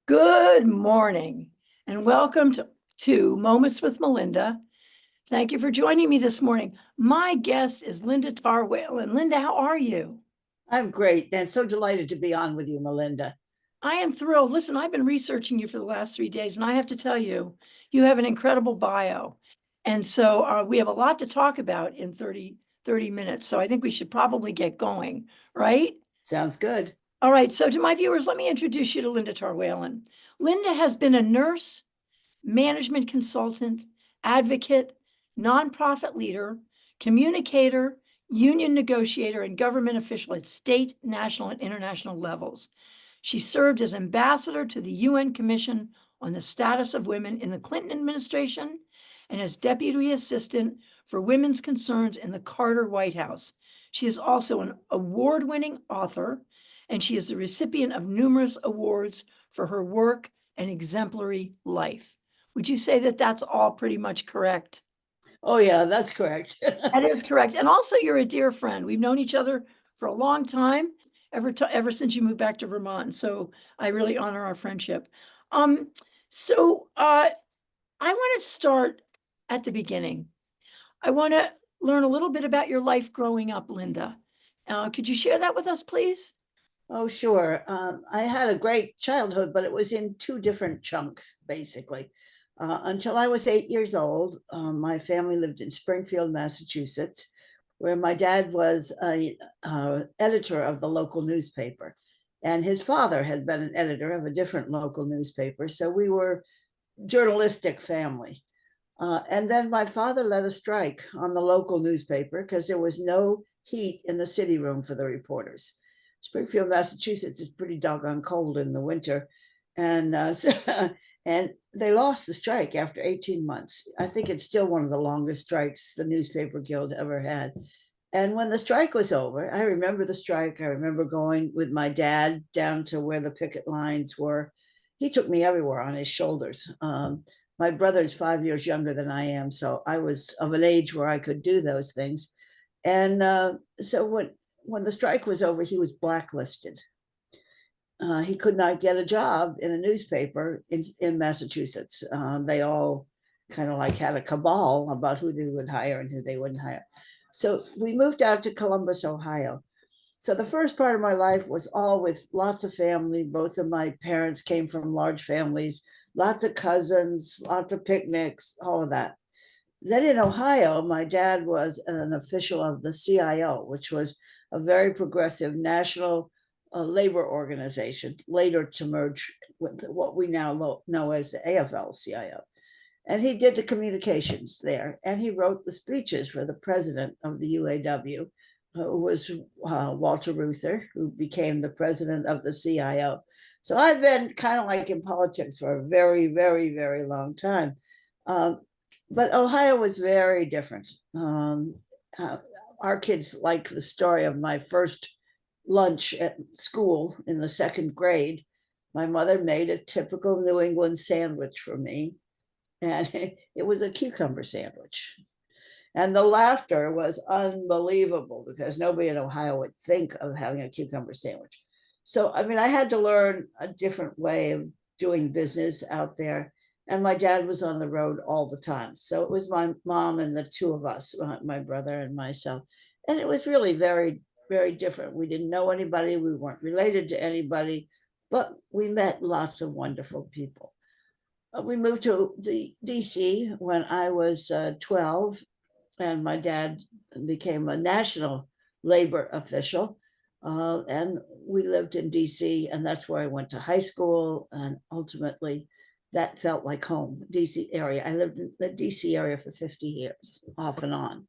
Good morning and welcome to Moments with Melinda. Thank you for joining me this morning. My guest is Linda Tarr Whelan. Linda, how are you? I'm great and so delighted to be on with you, Melinda. I am thrilled. Listen, I've been researching you for the last 3 days, and I have to tell you, you have an incredible bio. And so we have a lot to talk about in 30 minutes. So I think we should probably get going, right? Sounds good. All right. So to my viewers, let me introduce you to Linda Tarr Whelan. Linda has been a nurse, management consultant, advocate, nonprofit leader, communicator, union negotiator, and government official at state, national, and international levels. She served as ambassador to the UN Commission on the Status of Women in the Clinton administration and as deputy assistant for women's concerns in the Carter White House. She is also an award-winning author, and she is the recipient of numerous awards for her work and exemplary life. Would you say that that's all pretty much correct? Oh, yeah, that's correct. That is correct. And also, you're a dear friend. We've known each other for a long time, ever since you moved back to Vermont. So I really honor our friendship. Um, so I want to start at the beginning. I want to learn a little bit about your life growing up, Linda. Could you share that with us, please? Oh, sure. I had a great childhood, but it was in two different chunks, basically. Until I was 8 years old, my family lived in Springfield, Massachusetts, where my dad was a editor of the local newspaper, and his father had been an editor of a different local newspaper. So we were journalistic family. And then my father led a strike on the local newspaper because there was no heat in the city room for the reporters. Springfield, Massachusetts is pretty doggone cold in the winter. And they lost the strike after 18 months. I think it's still one of the longest strikes the newspaper guild ever had. And when the strike was over, I remember the strike. I remember going with my dad down to where the picket lines were. He took me everywhere on his shoulders. My brother's 5 years younger than I am, so I was of an age where I could do those things. And so when the strike was over, he was blacklisted. He could not get a job in a newspaper in Massachusetts. They all kind of like had a cabal about who they would hire and who they wouldn't hire. So we moved out to Columbus, Ohio. So the first part of my life was all with lots of family. Both of my parents came from large families, lots of cousins, lots of picnics, all of that. Then in Ohio, my dad was an official of the CIO, which was a very progressive national labor organization, later to merge with what we now know as the AFL-CIO. And he did the communications there, and he wrote the speeches for the president of the UAW, who was Walter Reuther, who became the president of the CIO. So I've been kind of like in politics for a very, very, very long time. But Ohio was very different. Our kids like the story of my first lunch at school in the second grade. My mother made a typical New England sandwich for me, and it was a cucumber sandwich. And the laughter was unbelievable because nobody in Ohio would think of having a cucumber sandwich. So, I mean, I had to learn a different way of doing business out there. And my dad was on the road all the time. So it was my mom and the two of us, my brother and myself. And it was really very, very different. We didn't know anybody, we weren't related to anybody, but we met lots of wonderful people. We moved to DC when I was 12, and my dad became a national labor official. And we lived in DC, and that's where I went to high school. And ultimately, that felt like home, DC area. I lived in the DC area for 50 years, off and on.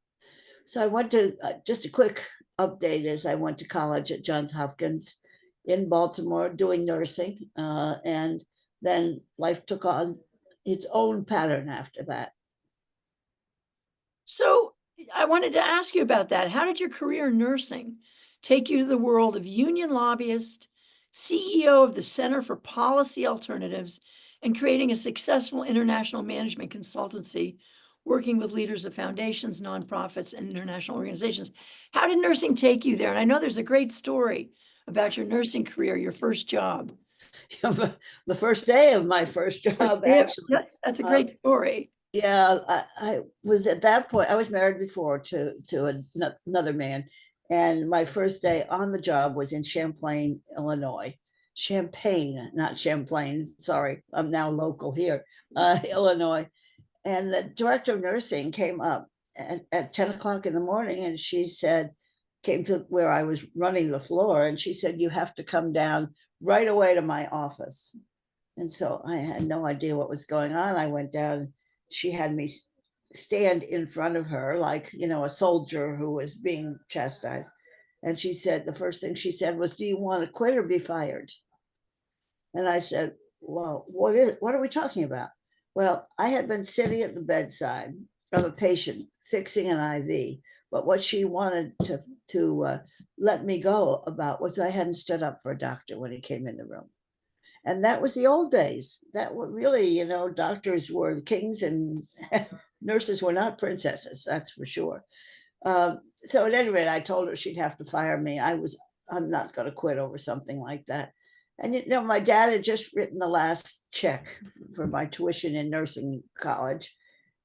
So I went to, just a quick update is I went to college at Johns Hopkins in Baltimore doing nursing. And then life took on its own pattern after that. So I wanted to ask you about that. How did your career in nursing take you to the world of union lobbyist, CEO of the Center for Policy Alternatives, and creating a successful international management consultancy, working with leaders of foundations, nonprofits, and international organizations? How did nursing take you there? And I know there's a great story about your nursing career, your first job. The first day of my first job, Yeah, actually. that's a Uh, great story. yeah, I was at that point, I was married before to another man. And my first day on the job was in Champlain, Illinois. Champaign, not Champlain. Sorry, I'm now local here, Illinois. And the director of nursing came up at 10 o'clock in the morning, and she said, came to where I was running the floor, and she said, "You have to come down right away to my office." And so I had no idea what was going on. I went down. She had me stand in front of her like, a soldier who was being chastised. And she said, the first thing she said was, "Do you want to quit or be fired?" And I said, "Well, what are we talking about?" Well, I had been sitting at the bedside of a patient fixing an IV, but what she wanted to let me go about was I hadn't stood up for a doctor when he came in the room. And that was the old days. That were really, doctors were kings and nurses were not princesses, that's for sure. So at any rate, I told her she'd have to fire me. I'm not going to quit over something like that. And my dad had just written the last check for my tuition in nursing college.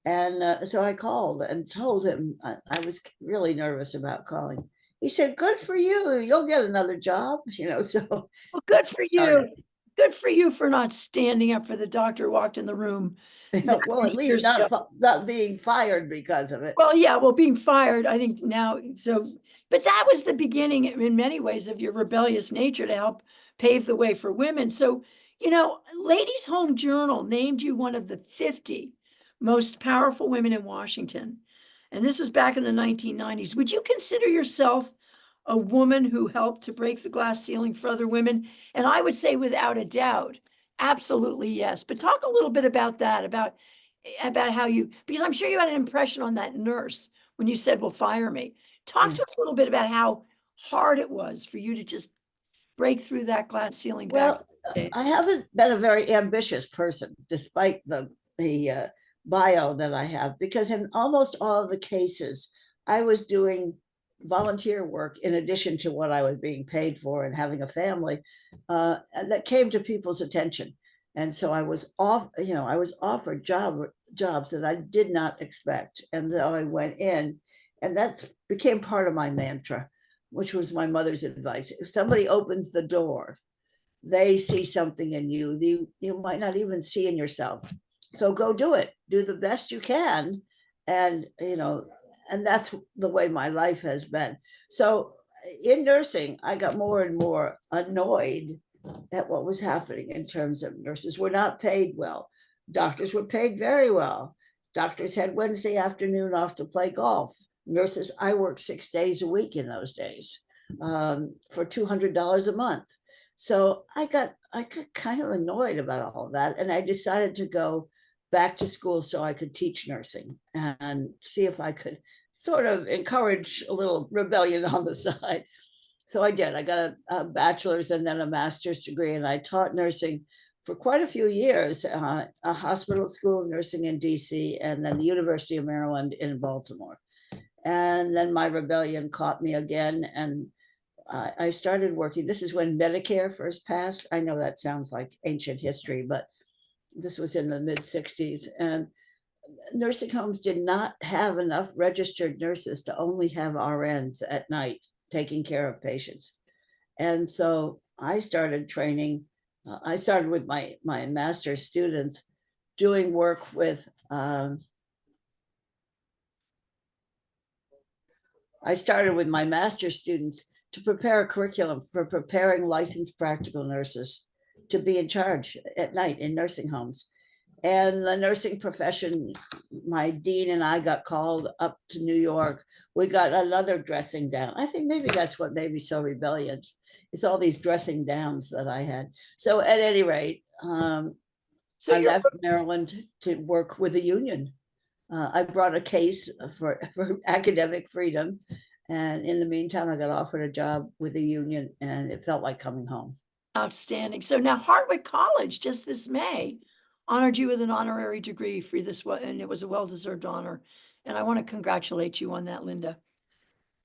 And so I called and told him I was really nervous about calling. He said, "Good for you. You'll get another job." So Well, good that's for what started. you. Good for you for not standing up for the doctor who walked in the room that Well, many at least years ago. not being fired because of it. Well, yeah, well, being fired, I think now, so, but that was the beginning in many ways of your rebellious nature to help pave the way for women. So, Ladies' Home Journal named you one of the 50 most powerful women in Washington. And this was back in the 1990s. Would you consider yourself a woman who helped to break the glass ceiling for other women? And I would say without a doubt, absolutely yes. But talk a little bit about that, about how you, because I'm sure you had an impression on that nurse when you said, "Well, fire me." Talk Yeah. to us a little bit about how hard it was for you to just break through that glass ceiling back in Well, the I days. haven't been a very ambitious person, despite the bio that I have, because in almost all of the cases, I was doing volunteer work in addition to what I was being paid for and having a family, and that came to people's attention. And so I was offered jobs that I did not expect, and so I went in, and that became part of my mantra, which was my mother's advice. If somebody opens the door, they see something in you might not even see in yourself. So go do it. Do the best you can. And, and that's the way my life has been. So in nursing, I got more and more annoyed at what was happening in terms of nurses were not paid well. Doctors were paid very well. Doctors had Wednesday afternoon off to play golf. Nurses, I worked 6 days a week in those days for $200 a month. So I got kind of annoyed about all of that, and I decided to go back to school so I could teach nursing and see if I could sort of encourage a little rebellion on the side. So I did. I got a bachelor's and then a master's degree, and I taught nursing for quite a few years, a hospital school of nursing in DC, and then the University of Maryland in Baltimore. And then my rebellion caught me again, and I started working. This is when Medicare first passed. I know that sounds like ancient history, but this was in the mid 60s. And nursing homes did not have enough registered nurses to only have RNs at night taking care of patients. And so I started training. I started with my master's students doing work with, I started with my master's students to prepare a curriculum for preparing licensed practical nurses to be in charge at night in nursing homes. And the nursing profession, my dean and I got called up to New York. We got another dressing down. I think maybe that's what made me so rebellious. It's all these dressing downs that I had. So at any rate, So I you're left Maryland to work with a union. I brought a case for academic freedom. And in the meantime, I got offered a job with a union, and it felt like coming home. outstanding. So now Hartwick College, just this May, honored you with an honorary degree for this one, and it was a well-deserved honor. And I want to congratulate you on that, Linda.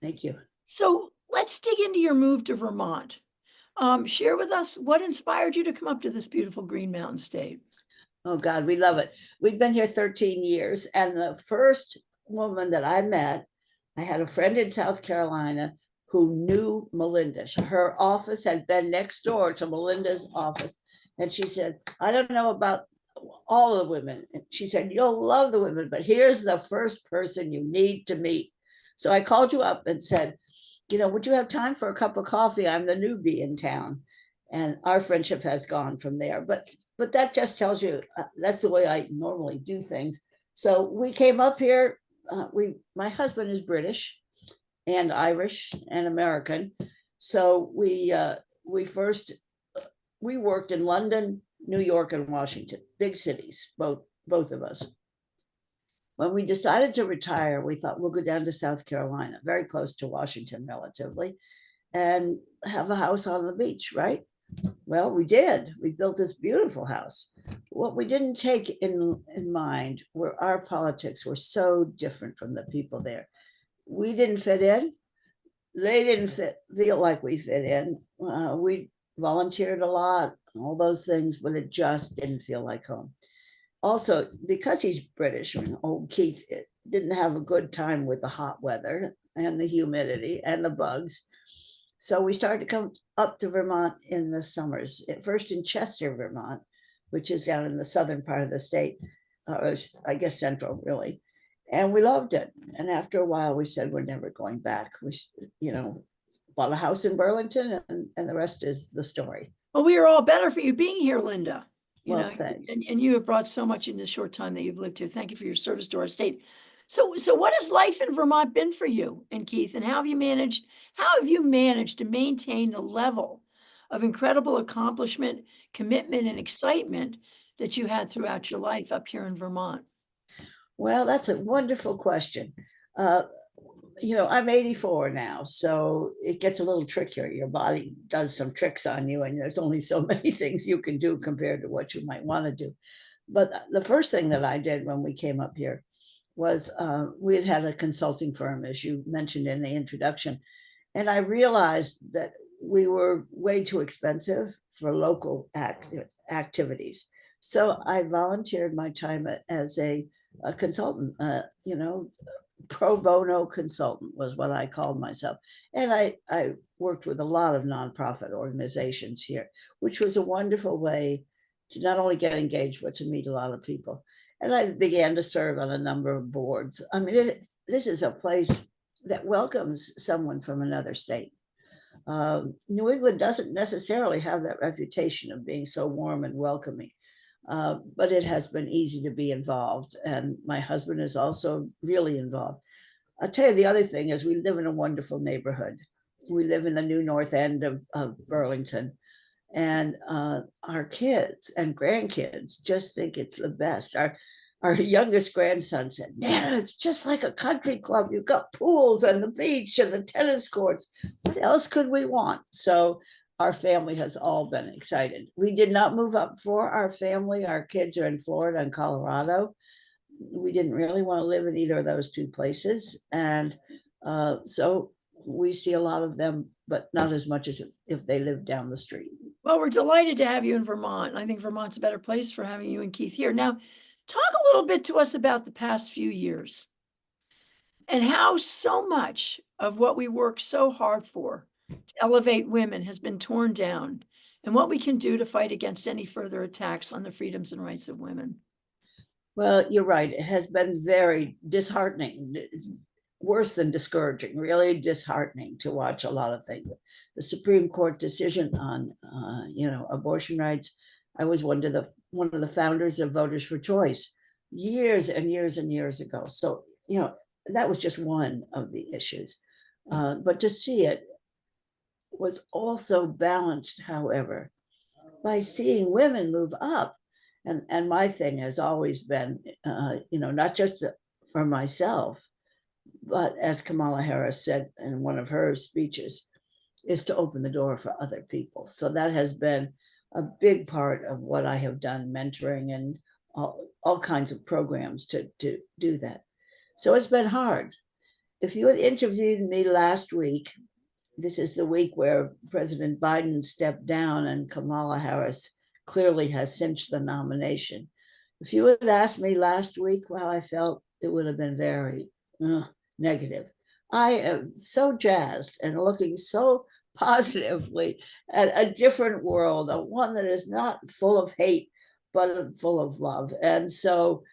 Thank you. So let's dig into your move to Vermont. Share with us what inspired you to come up to this beautiful Green Mountain State. Oh God, we love it. We've been here 13 years. And the first woman that I met, I had a friend in South Carolina who knew Melinda. Her office had been next door to Melinda's office. And she said, I don't know about all the women. And she said, you'll love the women, but here's the first person you need to meet. So I called you up and said, would you have time for a cup of coffee? I'm the newbie in town. And our friendship has gone from there. But that just tells you that's the way I normally do things. So we came up here. My husband is British and Irish and American. So we worked in London, New York, and Washington, big cities, both of us. When we decided to retire, we thought we'll go down to South Carolina, very close to Washington relatively, and have a house on the beach, right? Well, we did. We built this beautiful house. What we didn't take in mind were our politics were so different from the people there. We didn't fit in. They didn't feel like we fit in. We volunteered a lot, all those things, but it just didn't feel like home. Also, because he's British, old Keith didn't have a good time with the hot weather and the humidity and the bugs. So we started to come up to Vermont in the summers, first in Chester, Vermont, which is down in the southern part of the state, I guess central, really. And we loved it. And after a while, we said, we're never going back. We, bought a house in Burlington, and the rest is the story. Well, we are all better for you being here, Linda. Thanks. And you have brought so much in this short time that you've lived here. Thank you for your service to our state. So what has life in Vermont been for you and Keith? And how have you managed to maintain the level of incredible accomplishment, commitment, and excitement that you had throughout your life up here in Vermont? Well, that's a wonderful question. I'm 84 now, so it gets a little trickier. Your body does some tricks on you, and there's only so many things you can do compared to what you might want to do. But the first thing that I did when we came up here was we had a consulting firm, as you mentioned in the introduction, and I realized that we were way too expensive for local activities. So I volunteered my time as a consultant, pro bono consultant was what I called myself. And I worked with a lot of nonprofit organizations here, which was a wonderful way to not only get engaged, but to meet a lot of people. And I began to serve on a number of boards. I mean, this is a place that welcomes someone from another state. New England doesn't necessarily have that reputation of being so warm and welcoming. But it has been easy to be involved. And my husband is also really involved. I'll tell you the other thing is we live in a wonderful neighborhood. We live in the new north end of Burlington. And our kids and grandkids just think it's the best. Our youngest grandson said, Nana, it's just like a country club. You've got pools and the beach and the tennis courts. What else could we want? So our family has all been excited. We did not move up for our family. Our kids are in Florida and Colorado. We didn't really want to live in either of those two places. And so we see a lot of them, but not as much as if they lived down the street. Well, we're delighted to have you in Vermont. I think Vermont's a better place for having you and Keith here. Now, talk a little bit to us about the past few years and how so much of what we work so hard for to elevate women has been torn down, and what we can do to fight against any further attacks on the freedoms and rights of women. Well, you're right. It has been very disheartening, worse than discouraging, really disheartening to watch a lot of things. The Supreme Court decision on, abortion rights. I was one of the founders of Voters for Choice years and years and years ago. So, that was just one of the issues. But to see it was also balanced, however, by seeing women move up. And my thing has always been, not just for myself, but as Kamala Harris said in one of her speeches, is to open the door for other people. So that has been a big part of what I have done, mentoring and all kinds of programs to do that. So it's been hard. If you had interviewed me last week, this is the week where President Biden stepped down and Kamala Harris clearly has cinched the nomination. If you had asked me last week how I felt, it would have been very negative. I am so jazzed and looking so positively at a different world, a one that is not full of hate, but full of love. And so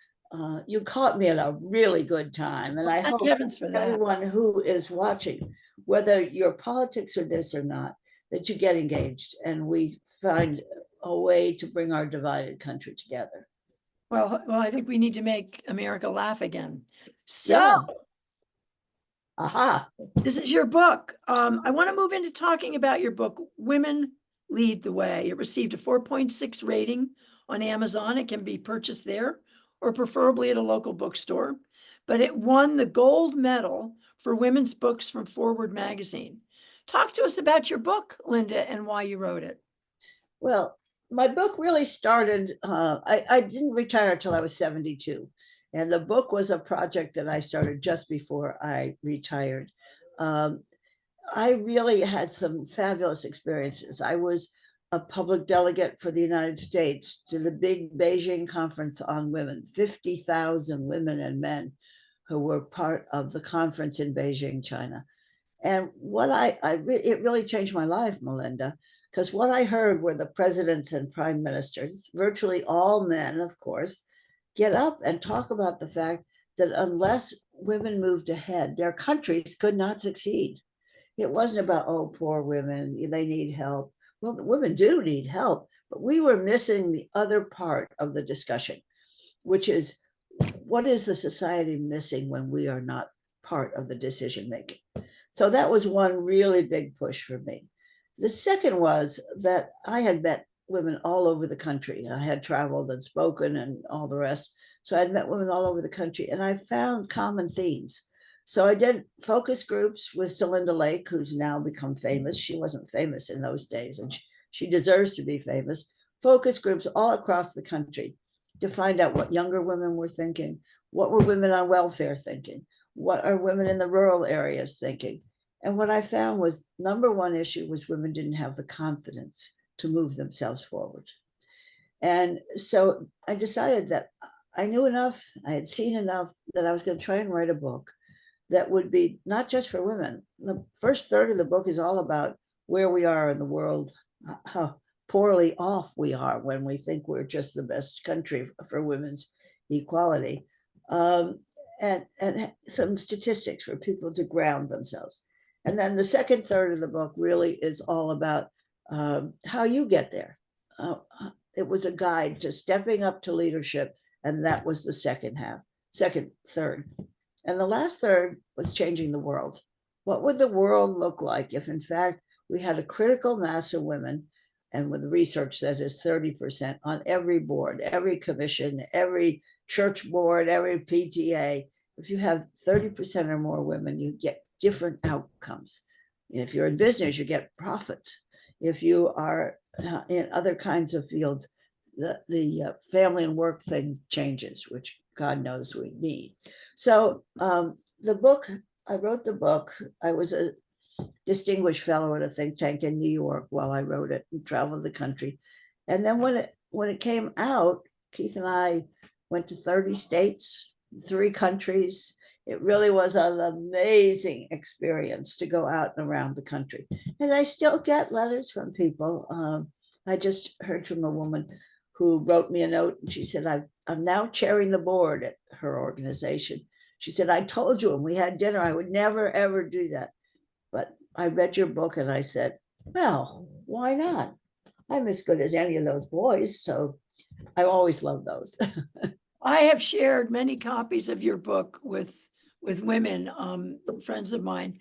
you caught me at a really good time. And I Thank hope heavens for that. everyone who is watching, whether your politics are this or not, that you get engaged and we find a way to bring our divided country together. Well, I think we need to make America laugh again. So Yeah. Aha. this is your book. I want to move into talking about your book, Women Lead the Way. It received a 4.6 rating on Amazon. It can be purchased there or preferably at a local bookstore. But it won the gold medal for women's books from Forward magazine. Talk to us about your book, Linda, and why you wrote it. Well, my book really started, I didn't retire until I was 72. And the book was a project that I started just before I retired. I really had some fabulous experiences. I was a public delegate for the United States to the big Beijing conference on women, 50,000 women and men who were part of the conference in Beijing, China. And what it really changed my life, Melinda, because what I heard were the presidents and prime ministers, virtually all men, of course, get up and talk about the fact that unless women moved ahead, their countries could not succeed. It wasn't about, oh, poor women, they need help. Well, the women do need help, but we were missing the other part of the discussion, which is what is the society missing when we are not part of the decision making? So that was one really big push for me. The second was that I had met women all over the country. I had traveled and spoken and all the rest. So I'd met women all over the country and I found common themes. So I did focus groups with Celinda Lake, who's now become famous. She wasn't famous in those days and she deserves to be famous. Focus groups all across the country to find out what younger women were thinking, what were women on welfare thinking, what are women in the rural areas thinking. And what I found was number one issue was women didn't have the confidence to move themselves forward. And so I decided that I knew enough, I had seen enough that I was going to try and write a book that would be not just for women. The first third of the book is all about where we are in the world, how poorly off we are when we think we're just the best country for women's equality, and some statistics for people to ground themselves. And then the second third of the book really is all about how you get there. It was a guide to stepping up to leadership, and that was the second third. And the last third was changing the world. What would the world look like if, in fact, we had a critical mass of women, and what the research says is 30% on every board, every commission, every church board, every PTA. If you have 30% or more women, you get different outcomes. If you're in business, you get profits. If you are in other kinds of fields, the family and work thing changes, which God knows we need. So the book, I wrote the book. I was a distinguished fellow at a think tank in New York while I wrote it and traveled the country. And then when it came out, Keith and I went to 30 states, 3 countries. It really was an amazing experience to go out and around the country. And I still get letters from people. I just heard from a woman who wrote me a note and she said, I'm now chairing the board at her organization. She said, I told you when we had dinner, I would never, ever do that. But I read your book and I said, well, why not? I'm as good as any of those boys. So I always love those. I have shared many copies of your book with women, friends of mine.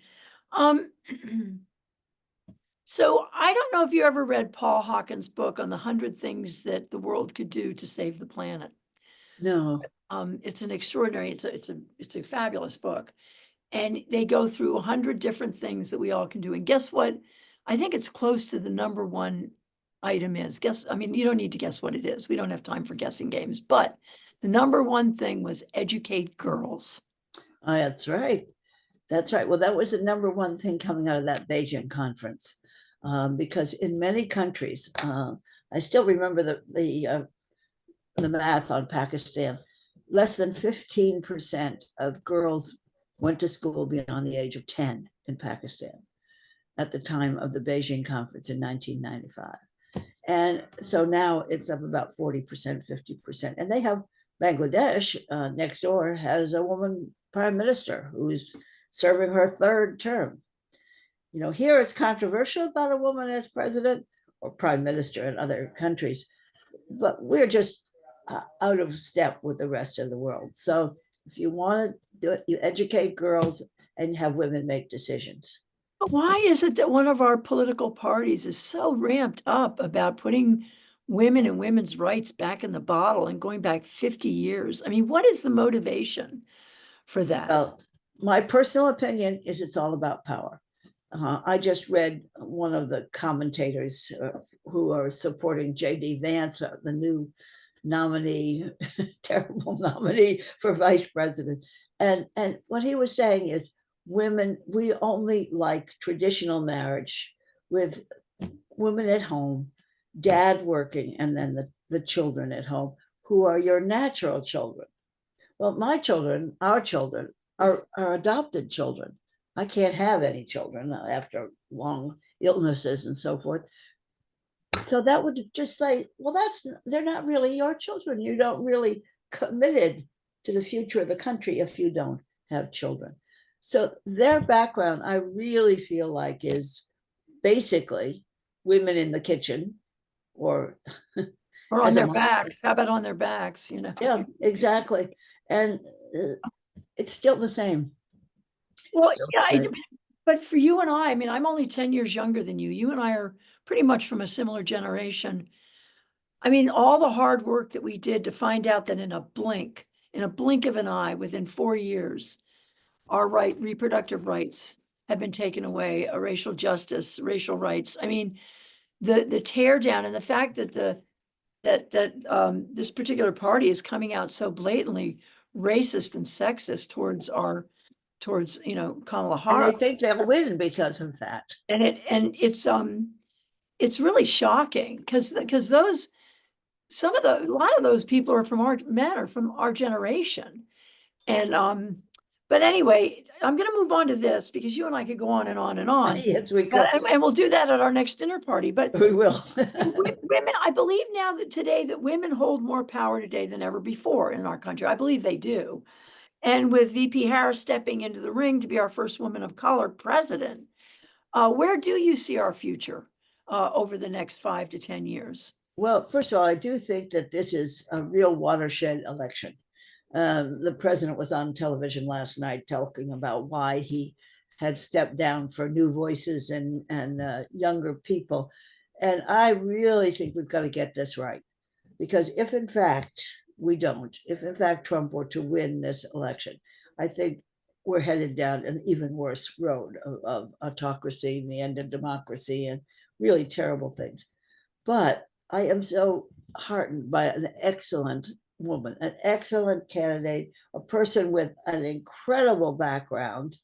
So I don't know if you ever read Paul Hawken's book on the 100 things that the world could do to save the planet. No. It's an extraordinary, it's a fabulous book. And they go through 100 different things that we all can do. And guess what? I think it's close to the number one item is. I mean, you don't need to guess what it is. We don't have time for guessing games. But the number one thing was educate girls. That's right. That's right. Well, that was the number one thing coming out of that Beijing conference, because in many countries, I still remember the math on Pakistan. Less than 15% of girls went to school beyond the age of 10 in Pakistan at the time of the Beijing conference in 1995. And so now it's up about 40%, 50%. And they have Bangladesh next door has a woman prime minister who's serving her third term. You know, here it's controversial about a woman as president or prime minister in other countries, but we're just out of step with the rest of the world. So if you want to do it, you educate girls and have women make decisions. But why is it that one of our political parties is so ramped up about putting women and women's rights back in the bottle and going back 50 years? I mean, what is the motivation for that? Well, my personal opinion is it's all about power. I just read one of the commentators who are supporting J.D. Vance, the new nominee, terrible nominee for vice president. And what he was saying is, women, we only like traditional marriage with women at home, dad working, and then the children at home, who are your natural children. Well, my children, our children, are adopted children. I can't have any children after long illnesses and so forth. So that would just say, well, they're not really your children. You don't really committed to the future of the country if you don't have children. So their background, I really feel like, is basically women in the kitchen or Or on as a their mom. backs? How about on their backs, you know? Yeah, exactly. And it's still the same. Well, Still the yeah, same. but for you and I mean, I'm only 10 years younger than you. You and I are pretty much from a similar generation. I mean, all the hard work that we did to find out that in a blink of an eye, within 4 years, our reproductive rights have been taken away, a racial justice, racial rights. I mean, the tear down and the fact that this particular party is coming out so blatantly racist and sexist towards Kamala And they Harris. think they'll win because of that. And it's really shocking because those a lot of those people are from our generation. And but anyway, I'm gonna move on to this because you and I could go on and on and on. Yes, we But could. and we'll do that at our next dinner party. But We will. women, I believe now that today that women hold more power today than ever before in our country. I believe they do. And with VP Harris stepping into the ring to be our first woman of color president, where do you see our future over the next 5 to 10 years? Well, first of all, I do think that this is a real watershed election. The president was on television last night talking about why he had stepped down for new voices and younger people. And I really think we've got to get this right. Because if in fact we don't, if in fact Trump were to win this election, I think we're headed down an even worse road of autocracy and the end of democracy and really terrible things. But I am so heartened by an excellent woman, an excellent candidate, a person with an incredible background.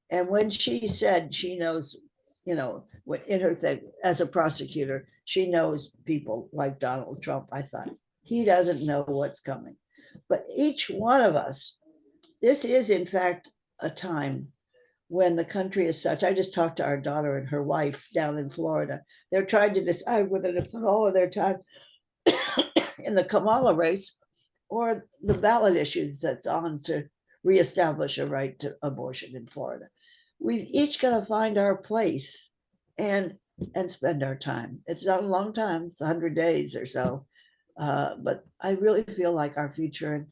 And when she said she knows, you know, in her thing as a prosecutor, she knows people like Donald Trump, I thought, he doesn't know what's coming. But each one of us, this is in fact a time when the country is such. I just talked to our daughter and her wife down in Florida. They're trying to decide whether to put all of their time in the Kamala race or the ballot issues that's on to reestablish a right to abortion in Florida. We've each got to find our place and spend our time. It's not a long time, it's 100 days or so. But I really feel like our future and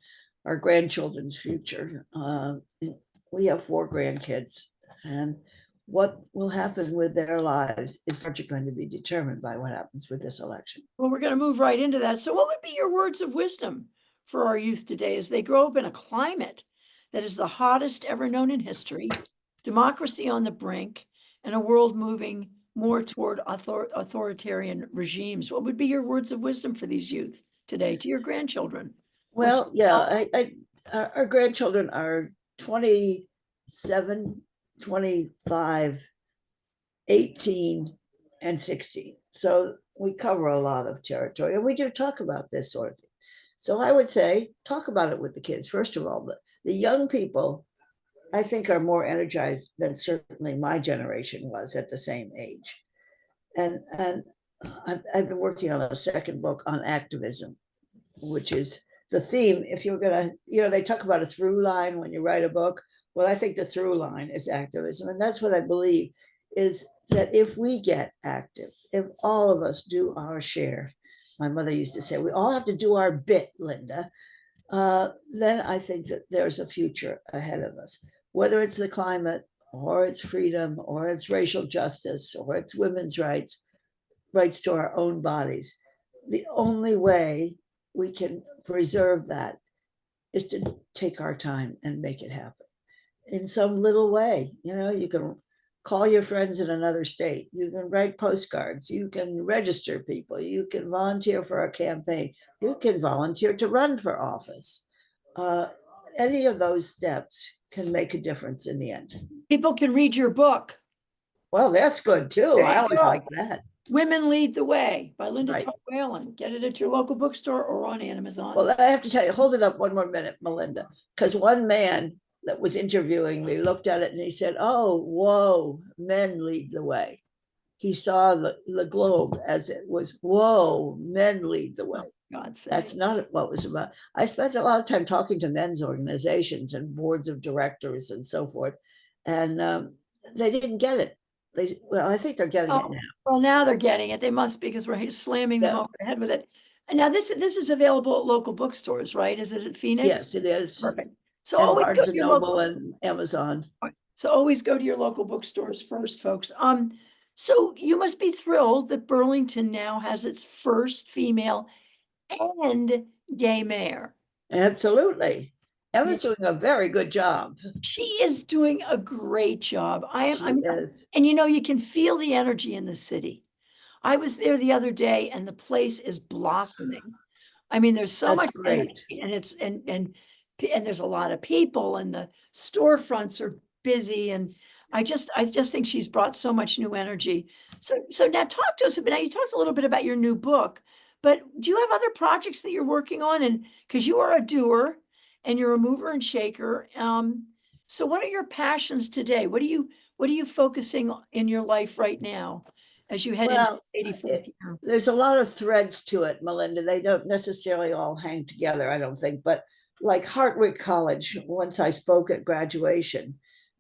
our grandchildren's future. We have 4 grandkids, and what will happen with their lives is largely going to be determined by what happens with this election. Well, we're going to move right into that. So, what would be your words of wisdom for our youth today as they grow up in a climate that is the hottest ever known in history, democracy on the brink, and a world moving more toward authoritarian regimes? What would be your words of wisdom for these youth today, to your grandchildren? Well, yeah, our grandchildren are 27 25, 18, and 16. So we cover a lot of territory, and we do talk about this sort of thing. So I would say talk about it with the kids, first of all. But the young people, I think, are more energized than certainly my generation was at the same age. And I've been working on a second book on activism, which is the theme. If you're going to, they talk about a through line when you write a book. Well, I think the through line is activism. And that's what I believe is that if we get active, if all of us do our share, my mother used to say, we all have to do our bit, Linda, then I think that there's a future ahead of us, whether it's the climate or it's freedom or it's racial justice or it's women's rights to our own bodies. The only way we can preserve that is to take our time and make it happen in some little way. You can call your friends in another state, you can write postcards, you can register people, you can volunteer for a campaign, you can volunteer to run for office. Any of those steps can make a difference in the end. People can read your book. Well, that's good too. There I you always go. like that. Women Lead the Way by Linda Right. Tarr Whelan. Get it at your local bookstore or on Amazon. Well, I have to tell you, hold it up one more minute, Melinda, because one man that was interviewing me looked at it and he said, "Oh, whoa, men lead the way." He saw the globe as it was, whoa, men lead the way. God's sake. That's not what it was about. I spent a lot of time talking to men's organizations and boards of directors and so forth, and they didn't get it. Well, I think they're getting it now. Well, now they're getting it. They must, because we're slamming them Yeah. over the head with it. And now this is available at local bookstores, right? Is it at Phoenix? Yes, it is. Perfect. So And always go Barnes to and your Noble local, and Amazon. so always go to your local bookstores first, folks. So you must be thrilled that Burlington now has its first female and gay mayor. Absolutely. Emma's doing a very good job. She is doing a great job. She is. And you can feel the energy in the city. I was there the other day and the place is blossoming. I mean, there's so That's much great. energy and it's and there's a lot of people and the storefronts are busy and I just think she's brought so much new energy. So now talk to us a bit. Now you talked a little bit about your new book, but do you have other projects that you're working on? And because you are a doer and you're a mover and shaker. So what are your passions today? What are you focusing in your life right now as you head into Well, 84th year? there's a lot of threads to it, Melinda. They don't necessarily all hang together, I don't think. But like Hartwick College, once I spoke at graduation,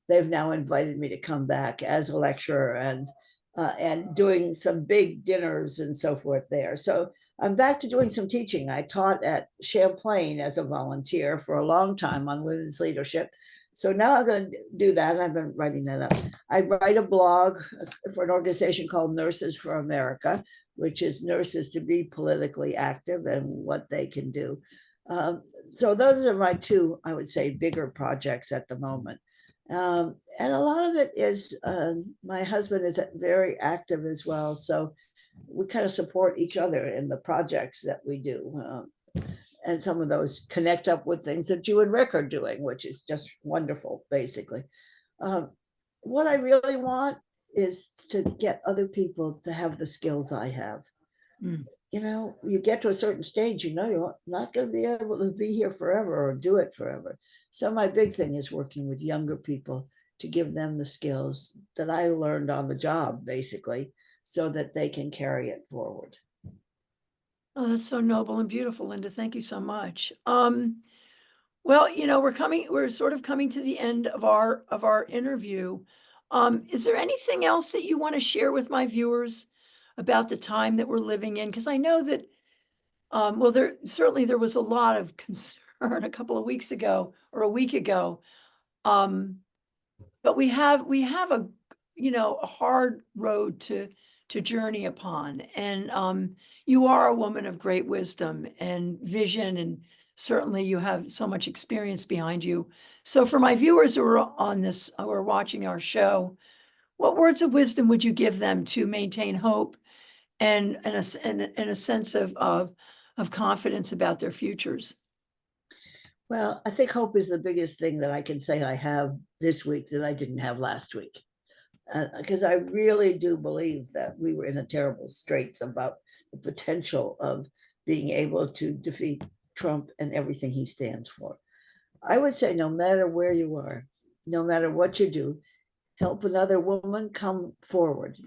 they've now invited me to come back as a lecturer and doing some big dinners and so forth there. So I'm back to doing some teaching. I taught at Champlain as a volunteer for a long time on women's leadership. So now I'm going to do that. I've been writing that up. I write a blog for an organization called Nurses for America, which is nurses to be politically active and what they can do. So those are my two, I would say, bigger projects at the moment. And a lot of it is my husband is very active as well. So we kind of support each other in the projects that we do. And some of those connect up with things that you and Rick are doing, which is just wonderful, basically. What I really want is to get other people to have the skills I have. Mm. You get to a certain stage, you're not going to be able to be here forever or do it forever. So my big thing is working with younger people to give them the skills that I learned on the job, basically, so that they can carry it forward. Oh, that's so noble and beautiful, Linda. Thank you so much. Well, we're sort of coming to the end of our interview. Is there anything else that you want to share with my viewers about the time that we're living in? Because I know that, well, there was a lot of concern a couple of weeks ago or a week ago. But we have a hard road to journey upon. And you are a woman of great wisdom and vision, and certainly you have so much experience behind you. So for my viewers who are who are watching our show, what words of wisdom would you give them to maintain hope and a sense of confidence about their futures? Well, I think hope is the biggest thing that I can say I have this week that I didn't have last week. Because I really do believe that we were in a terrible straits about the potential of being able to defeat Trump and everything he stands for. I would say no matter where you are, no matter what you do, help another woman come forward.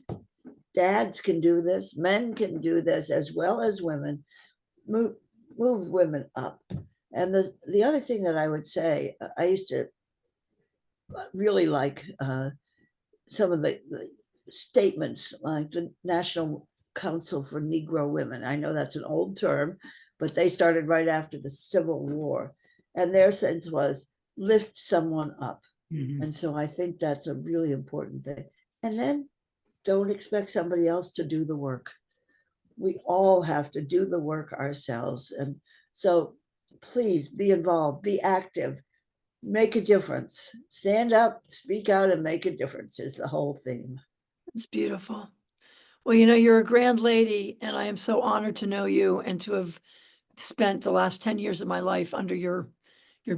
Dads can do this, men can do this as well as women. Move, move women up. And the other thing that I would say, I used to really like some of the statements like the National Council for Negro Women. I know that's an old term, but they started right after the Civil War. And their sense was lift someone up. Mhm. And so I think that's a really important thing. And then don't expect somebody else to do the work. We all have to do the work ourselves. And so please be involved, be active, make a difference. Stand up, speak out, and make a difference is the whole theme. It's beautiful. Well, you know, you're a grand lady, and I am so honored to know you and to have spent the last 10 years of my life under your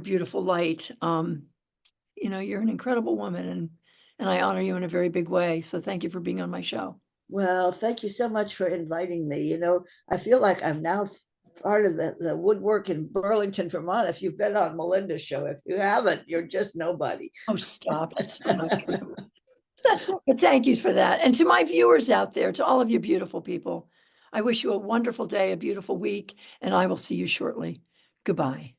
beautiful light. You know, you're an incredible woman, and I honor you in a very big way. So thank you for being on my show. Well, thank you so much for inviting me. You know, I feel like I'm now part of the woodwork in Burlington, Vermont. If you've been on Melinda's show, if you haven't, you're just nobody. Oh, stop. That's not true. But thank you for that. And to my viewers out there, to all of you beautiful people, I wish you a wonderful day, a beautiful week, and I will see you shortly. Goodbye.